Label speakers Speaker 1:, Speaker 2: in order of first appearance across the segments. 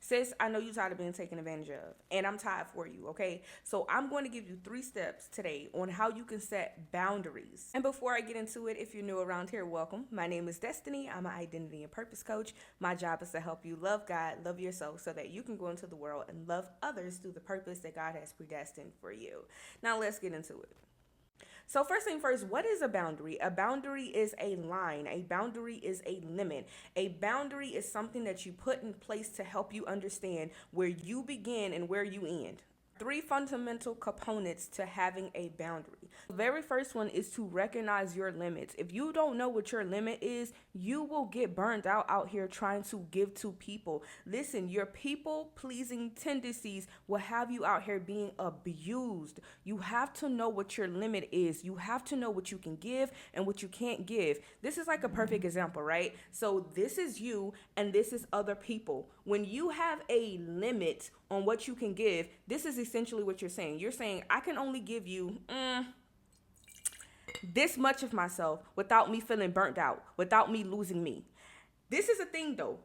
Speaker 1: Sis, I know you're tired of being taken advantage of, and I'm tired for you, okay? So I'm going to give you 3 steps today on how you can set boundaries. And before I get into it, if you're new around here, welcome. My name is Destiny. I'm an identity and purpose coach. My job is to help you love God, love yourself, so that you can go into the world and love others through the purpose that God has predestined for you. Now let's get into it. So first thing first, what is a boundary? A boundary is a line. A boundary is a limit. A boundary is something that you put in place to help you understand where you begin and where you end. 3 fundamental components to having a boundary. The very first one is to recognize your limits. If you don't know what your limit is, you will get burned out here trying to give to people. Listen, your people-pleasing tendencies will have you out here being abused. You have to know what your limit is. You have to know what you can give and what you can't give. This is like a perfect example, right? So this is you and this is other people. When you have a limit on what you can give, this is essentially what you're saying. You're saying, I can only give you this much of myself without me feeling burnt out, without me losing me. This is a thing though.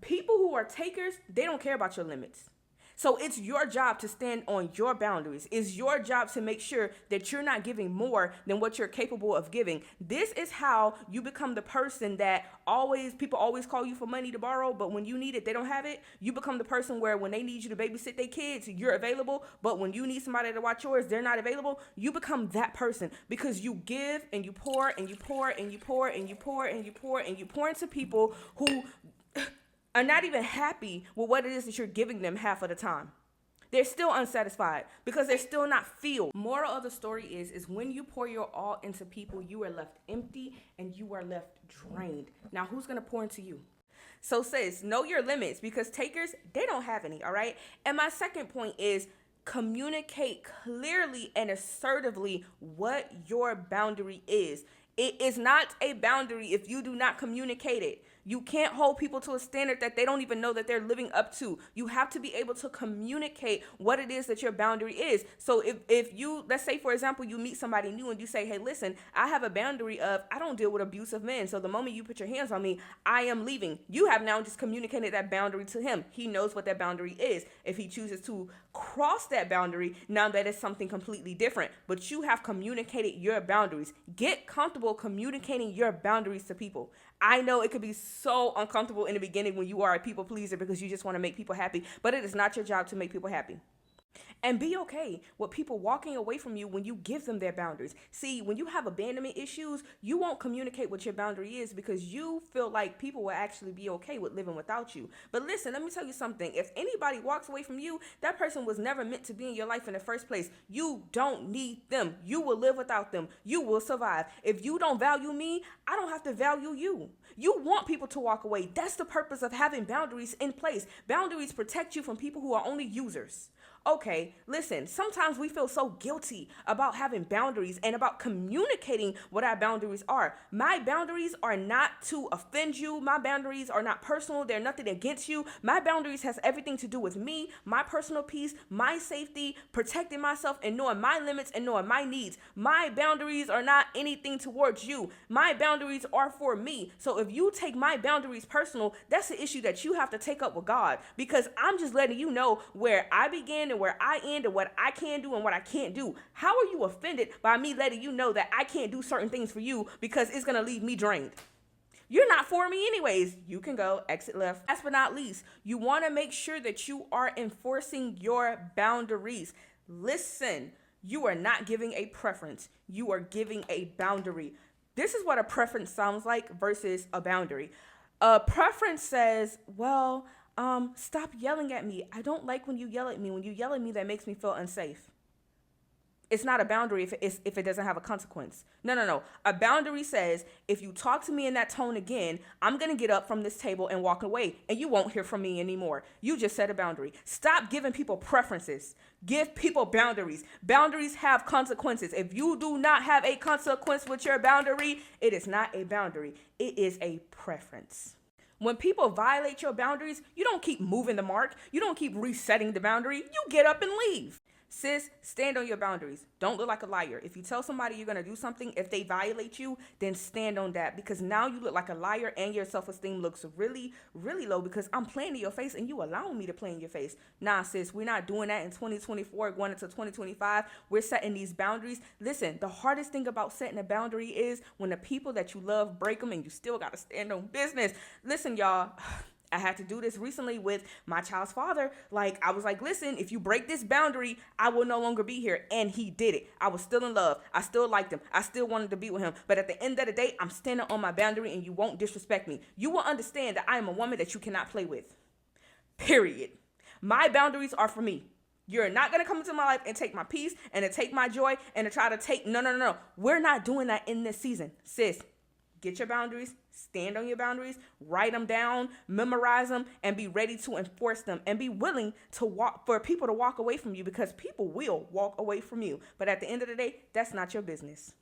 Speaker 1: People who are takers, they don't care about your limits. So it's your job to stand on your boundaries. It's your job to make sure that you're not giving more than what you're capable of giving. This is how you become the person that people always call you for money to borrow, but when you need it, they don't have it. You become the person where when they need you to babysit their kids, you're available, but when you need somebody to watch yours, they're not available. You become that person because you give and you pour and you pour and you pour and you pour and you pour and you pour into people who are not even happy with what it is that you're giving them half of the time. They're still unsatisfied because they're still not filled. Moral of the story is when you pour your all into people, you are left empty and you are left drained. Now, who's going to pour into you? So sis, know your limits because takers, they don't have any, all right? And my second point is communicate clearly and assertively what your boundary is. It is not a boundary if you do not communicate it. You can't hold people to a standard that they don't even know that they're living up to. You have to be able to communicate what it is that your boundary is. So if you, let's say, for example, you meet somebody new and you say, hey, listen, I have a boundary of I don't deal with abusive men. So the moment you put your hands on me, I am leaving. You have now just communicated that boundary to him. He knows what that boundary is. If he chooses to cross that boundary, now that is something completely different. But you have communicated your boundaries. Get comfortable communicating your boundaries to people. I know it could be so uncomfortable in the beginning when you are a people pleaser because you just want to make people happy, but it is not your job to make people happy. And be okay with people walking away from you when you give them their boundaries. See, when you have abandonment issues, you won't communicate what your boundary is because you feel like people will actually be okay with living without you. But listen, let me tell you something. If anybody walks away from you, that person was never meant to be in your life in the first place. You don't need them. You will live without them. You will survive. If you don't value me, I don't have to value you. You want people to walk away. That's the purpose of having boundaries in place. Boundaries protect you from people who are only users. Okay, listen, sometimes we feel so guilty about having boundaries and about communicating what our boundaries are. My boundaries are not to offend you. My boundaries are not personal. They're nothing against you. My boundaries has everything to do with me, my personal peace, my safety, protecting myself and knowing my limits and knowing my needs. My boundaries are not anything towards you. My boundaries are for me. So if you take my boundaries personal, that's an issue that you have to take up with God because I'm just letting you know where I began and where I end and what I can do and what I can't do. How are you offended by me letting you know that I can't do certain things for you because it's going to leave me drained? You're not for me anyways. You can go, exit left. Last but not least, you want to make sure that you are enforcing your boundaries. Listen, you are not giving a preference. You are giving a boundary. This is what a preference sounds like versus a boundary. A preference says, well, stop yelling at me. I don't like when you yell at me. When you yell at me, that makes me feel unsafe. It's not a boundary if it doesn't have a consequence. No. A boundary says, if you talk to me in that tone again, I'm going to get up from this table and walk away, and you won't hear from me anymore. You just set a boundary. Stop giving people preferences. Give people boundaries. Boundaries have consequences. If you do not have a consequence with your boundary, it is not a boundary. It is a preference. When people violate your boundaries, you don't keep moving the mark. You don't keep resetting the boundary. You get up and leave. Sis, stand on your boundaries. Don't look like a liar. If you tell somebody you're going to do something, if they violate you, then stand on that, because now you look like a liar and your self-esteem looks really, really low because I'm playing in your face and you allowing me to play in your face. Nah, sis, we're not doing that in 2024 going into 2025. We're setting these boundaries. Listen, the hardest thing about setting a boundary is when the people that you love break them and you still got to stand on business. Listen, y'all. I had to do this recently with my child's father. Like, I was like, listen, if you break this boundary, I will no longer be here. And he did it. I was still in love. I still liked him. I still wanted to be with him. But at the end of the day, I'm standing on my boundary and you won't disrespect me. You will understand that I am a woman that you cannot play with. Period. My boundaries are for me. You're not going to come into my life and take my peace and to take my joy and to try to take, no. We're not doing that in this season. Sis, get your boundaries, stand on your boundaries, write them down, memorize them, and be ready to enforce them, and be willing to walk for people to walk away from you, because people will walk away from you. But at the end of the day, that's not your business.